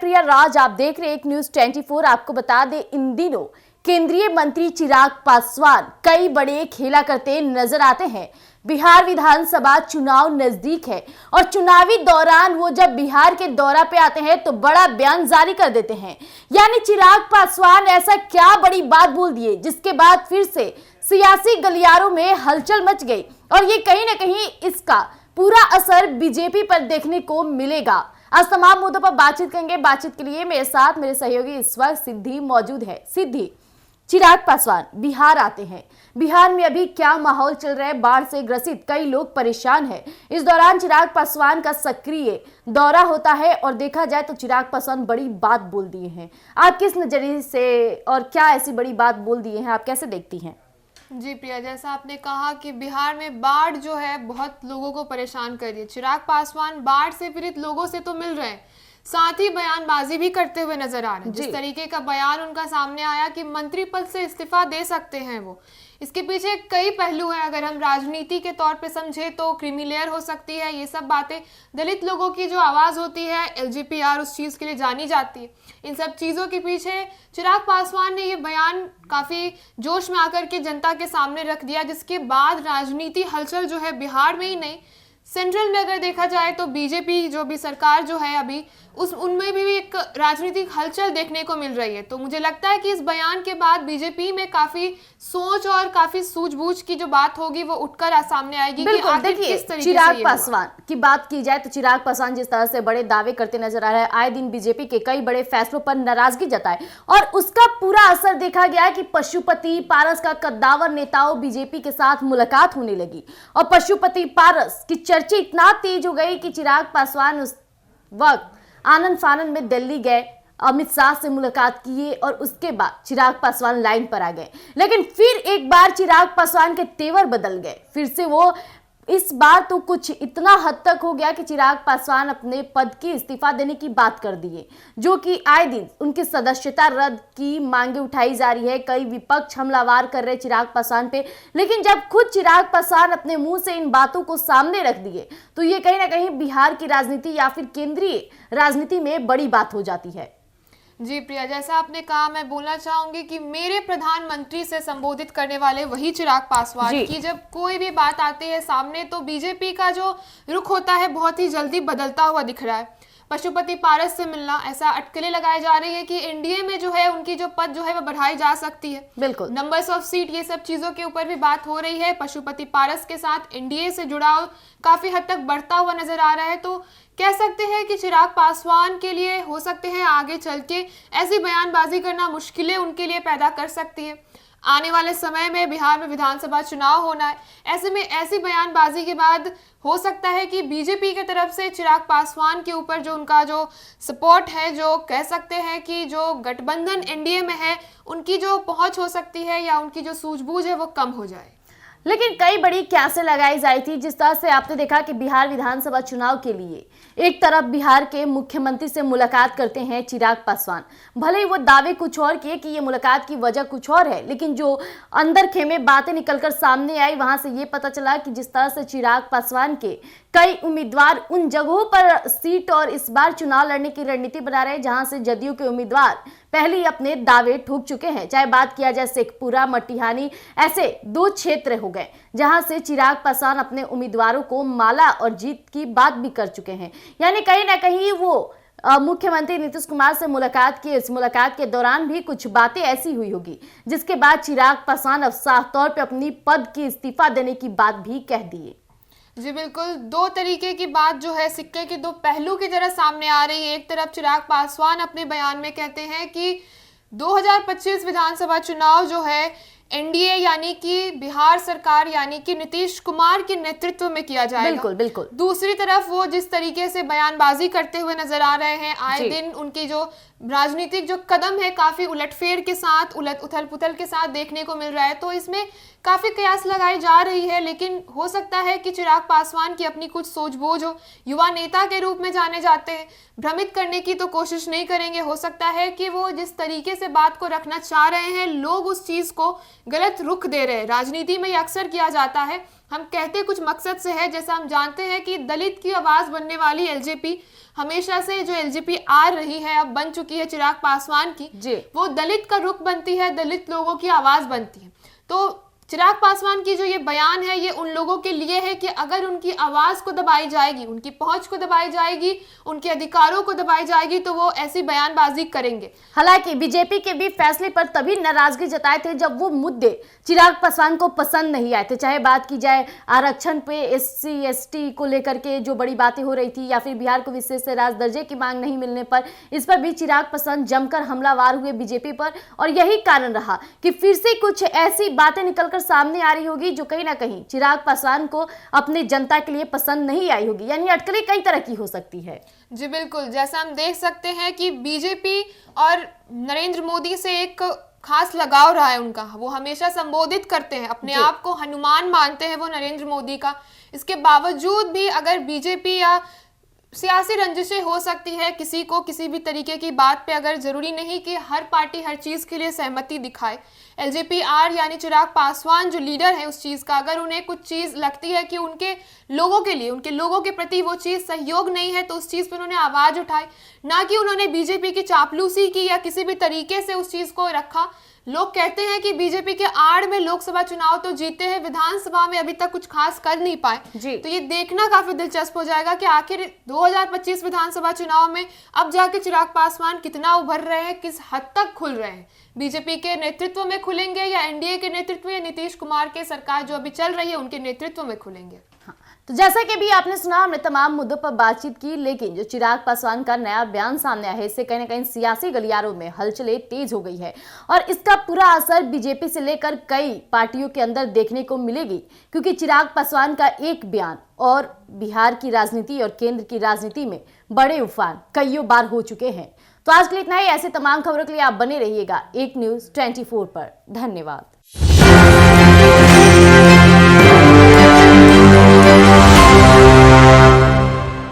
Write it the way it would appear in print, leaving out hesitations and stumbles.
प्रिया राज, आप देख रहे हैं एक न्यूज 24। आपको बता दें, इन दिनों केंद्रीय मंत्री चिराग पासवान कई बड़े खेला करते नजर आते हैं। बिहार विधानसभा चुनाव नजदीक है और चुनावी दौरान वो जब बिहार के दौरा पे आते हैं तो बड़ा बयान जारी कर देते हैं। यानी चिराग पासवान ऐसा क्या बड़ी बात बोल दिए जिसके बाद फिर से सियासी गलियारों में हलचल मच गई और ये कहीं ना कहीं इसका पूरा असर बीजेपी पर देखने को मिलेगा। आज तमाम मुद्दों पर बातचीत करेंगे। बातचीत के लिए मेरे साथ मेरे सहयोगी इस वक्त सिद्धि मौजूद है। सिद्धि, चिराग पासवान बिहार आते हैं, बिहार में अभी क्या माहौल चल रहा है? बाढ़ से ग्रसित कई लोग परेशान हैं। इस दौरान चिराग पासवान का सक्रिय दौरा होता है और देखा जाए तो चिराग पासवान बड़ी बात बोल दिए हैं। आप किस नजरिए से और क्या ऐसी बड़ी बात बोल दिए हैं, आप कैसे देखती हैं? जी प्रिया, जैसा आपने कहा कि बिहार में बाढ़ जो है बहुत लोगों को परेशान कर रही है। चिराग पासवान बाढ़ से पीड़ित लोगों से तो मिल रहे हैं, साथ ही बयानबाजी भी करते हुए नजर आ रहे हैं। जिस तरीके का बयान उनका सामने आया कि मंत्री पद से इस्तीफा दे सकते हैं वो, इसके पीछे कई पहलू हैं। अगर हम राजनीति के तौर पे समझे तो क्रीमी लेयर हो सकती है, ये सब बातें। दलित लोगों की जो आवाज़ होती है, LGPR उस चीज़ के लिए जानी जाती है। इन सब चीज़ों के पीछे चिराग पासवान ने ये बयान काफ़ी जोश में आकर के जनता के सामने रख दिया, जिसके बाद राजनीति हलचल जो है बिहार में ही नहीं, सेंट्रल में अगर देखा जाए तो बीजेपी जो भी सरकार जो है अभी उनमें भी एक राजनीतिक हलचल देखने को मिल रही है। तो मुझे लगता है कि इस बयान के बाद बीजेपी में काफी सोच और काफी सूझबूझ की जो बात होगी वो उठकर सामने आएगी। बिल्कुल, देखिए चिराग पासवान की बात की जाए तो चिराग पासवान जिस तरह से बड़े दावे करते नजर आ रहे हैं, आए दिन बीजेपी के कई बड़े फैसलों पर नाराजगी जताए और उसका पूरा असर देखा गया कि पशुपति पारस का कद्दावर नेताओं बीजेपी के साथ मुलाकात होने लगी और पशुपति पारस की चर्चा इतना तेज हो गई कि चिराग पासवान उस वक्त आनंद फानंद में दिल्ली गए, अमित शाह से मुलाकात किए और उसके बाद चिराग पासवान लाइन पर आ गए। लेकिन फिर एक बार चिराग पासवान के तेवर बदल गए। फिर से वो इस बार तो कुछ इतना हद तक हो गया कि चिराग पासवान अपने पद की इस्तीफा देने की बात कर दिए, जो कि आए दिन उनकी सदस्यता रद्द की मांगे उठाई जा रही है। कई विपक्ष हमलावार कर रहे चिराग पासवान पे, लेकिन जब खुद चिराग पासवान अपने मुंह से इन बातों को सामने रख दिए तो ये कहीं ना कहीं बिहार की राजनीति या फिर केंद्रीय राजनीति में बड़ी बात हो जाती है। जी प्रिया, जैसा आपने कहा, मैं बोलना चाहूंगी कि मेरे प्रधानमंत्री से संबोधित करने वाले वही चिराग पासवान की जब कोई भी बात आती है सामने तो बीजेपी का जो रुख होता है बहुत ही जल्दी बदलता हुआ दिख रहा है। पशुपति पारस से मिलना, ऐसा अटकलें लगाई जा रही है कि एनडीए में जो है उनकी जो पद जो है वो बढ़ाई जा सकती है। बिल्कुल, नंबर्स ऑफ सीट, ये सब चीजों के ऊपर भी बात हो रही है। पशुपति पारस के साथ एनडीए से जुड़ाव काफी हद तक बढ़ता हुआ नजर आ रहा है। तो कह सकते हैं कि चिराग पासवान के लिए हो सकते हैं आगे चल के ऐसी बयानबाजी करना मुश्किलें उनके लिए पैदा कर सकती है। आने वाले समय में बिहार में विधानसभा चुनाव होना है, ऐसे में ऐसी बयानबाजी के बाद हो सकता है कि बीजेपी की तरफ से चिराग पासवान के ऊपर जो उनका जो सपोर्ट है, जो कह सकते हैं कि जो गठबंधन एनडीए में है, उनकी जो पहुंच हो सकती है या उनकी जो सूझबूझ है वो कम हो जाए। लेकिन कई बड़ी क्यासें लगाई जाई थी। जिस तरह से आपने देखा कि बिहार विधानसभा चुनाव के लिए एक तरफ बिहार के मुख्यमंत्री से मुलाकात करते हैं चिराग पासवान, भले ही वो दावे कुछ और किए कि ये मुलाकात की वजह कुछ और है, लेकिन जो अंदर खेमे बातें निकलकर सामने आई वहां से ये पता चला कि जिस तरह से चिराग पासवान के कई उम्मीदवार उन जगहों पर सीट और इस बार चुनाव लड़ने की रणनीति बना रहे हैं जहां से जदयू के उम्मीदवार पहले ही अपने दावे ठोक चुके हैं। चाहे बात किया जाए शेखपुरा, मटिहानी, ऐसे 2 क्षेत्र हो गए जहां से चिराग पासवान अपने उम्मीदवारों को माला और जीत की बात भी कर चुके हैं। यानी कहीं ना कहीं वो मुख्यमंत्री नीतीश कुमार से मुलाकात की, इस मुलाकात के दौरान भी कुछ बातें ऐसी हुई होगी जिसके बाद चिराग पासवान अब साफ तौर पर अपनी पद की इस्तीफा देने की बात भी कह दिए। जी बिल्कुल, 2 तरीके की बात जो है सिक्के के 2 पहलू की तरह सामने आ रही है। एक तरफ चिराग पासवान अपने बयान में कहते हैं कि 2025 विधानसभा चुनाव जो है एनडीए यानी कि बिहार सरकार यानी कि नीतीश कुमार के नेतृत्व में किया जाएगा। बिल्कुल बिल्कुल। दूसरी तरफ वो जिस तरीके से बयानबाजी करते हुए नजर आ रहे हैं, आए दिन उनकी जो राजनीतिक जो कदम है काफी उलटफेर के साथ, उथल पुथल के साथ देखने को मिल रहा है। तो इसमें काफी कयास लगाई जा रही है, लेकिन हो सकता है कि चिराग पासवान की अपनी कुछ सूझबूझ हो। युवा नेता के रूप में जाने जाते हैं, भ्रमित करने की तो कोशिश नहीं करेंगे। हो सकता है कि वो जिस तरीके से बात को रखना चाह रहे हैं, लोग उस चीज को गलत रुख दे रहे हैं। राजनीति में ये अक्सर किया जाता है, हम कहते कुछ मकसद से है। जैसा हम जानते हैं कि दलित की आवाज बनने वाली एलजेपी हमेशा से जो एलजेपी आ रही है, अब बन चुकी है चिराग पासवान की, वो दलित का रुख बनती है, दलित लोगों की आवाज बनती है। तो चिराग पासवान की जो ये बयान है, ये उन लोगों के लिए है कि अगर उनकी आवाज को दबाई जाएगी, उनकी पहुंच को दबाई जाएगी, उनके अधिकारों को दबाई जाएगी, तो वो ऐसी बयानबाजी करेंगे। हालांकि बीजेपी के भी फैसले पर तभी नाराजगी जताए थे जब वो मुद्दे चिराग पासवान को पसंद नहीं आए थे। चाहे बात की जाए आरक्षण पे, SC ST को लेकर के जो बड़ी बातें हो रही थी, या फिर बिहार को विशेष राज्य दर्जे की मांग नहीं मिलने पर, इस पर भी चिराग पासवान जमकर हमलावार हुए बीजेपी पर। और यही कारण रहा कि फिर से कुछ ऐसी बातें निकलकर सामने आ रही होगी जो कहीं ना कहीं चिराग पासवान को अपने जनता के लिए पसंद नहीं आई होगी। यानी अटकलें कई तरह की हो सकती है। जी बिल्कुल, जैसा हम देख सकते हैं कि बीजेपी और नरेंद्र मोदी से एक खास लगाव रहा है उनका। वो हमेशा संबोधित करते हैं, अपने आप को हनुमान मानते हैं वो नरेंद्र मोदी का। इसके बावजूद भी अगर बीजेपी या सियासी रंजिशें हो सकती है किसी को किसी भी तरीके की बात पे, अगर जरूरी नहीं कि हर पार्टी हर चीज़ के लिए सहमति दिखाए। LJP-R यानी चिराग पासवान जो लीडर है उस चीज़ का, अगर उन्हें कुछ चीज़ लगती है कि उनके लोगों के लिए, उनके लोगों के प्रति वो चीज़ सहयोग नहीं है, तो उस चीज़ पर उन्होंने आवाज़ उठाई। ना कि उन्होंने बीजेपी की चापलूसी की या किसी भी तरीके से उस चीज़ को रखा। लोग कहते हैं कि बीजेपी के आड़ में लोकसभा चुनाव तो जीते हैं, विधानसभा में अभी तक कुछ खास कर नहीं पाए। तो ये देखना काफी दिलचस्प हो जाएगा कि आखिर 2025 विधानसभा चुनाव में अब जाके चिराग पासवान कितना उभर रहे हैं, किस हद तक खुल रहे हैं। बीजेपी के नेतृत्व में खुलेंगे या एनडीए के नेतृत्व या नीतीश कुमार के सरकार जो अभी चल रही है उनके नेतृत्व में खुलेंगे। तो जैसा कि भी आपने सुना, हमने तमाम मुद्दों पर बातचीत की, लेकिन जो चिराग पासवान का नया बयान सामने आया है, इससे कहीं ना कहीं सियासी गलियारों में हलचलें तेज हो गई है और इसका पूरा असर बीजेपी से लेकर कई पार्टियों के अंदर देखने को मिलेगी। क्योंकि चिराग पासवान का एक बयान और बिहार की राजनीति और केंद्र की राजनीति में बड़े उफान कईयों बार हो चुके हैं। तो आज के लिए इतना ही। ऐसे तमाम खबरों के लिए आप बने रहिएगा एक न्यूज़ 24 पर। धन्यवाद।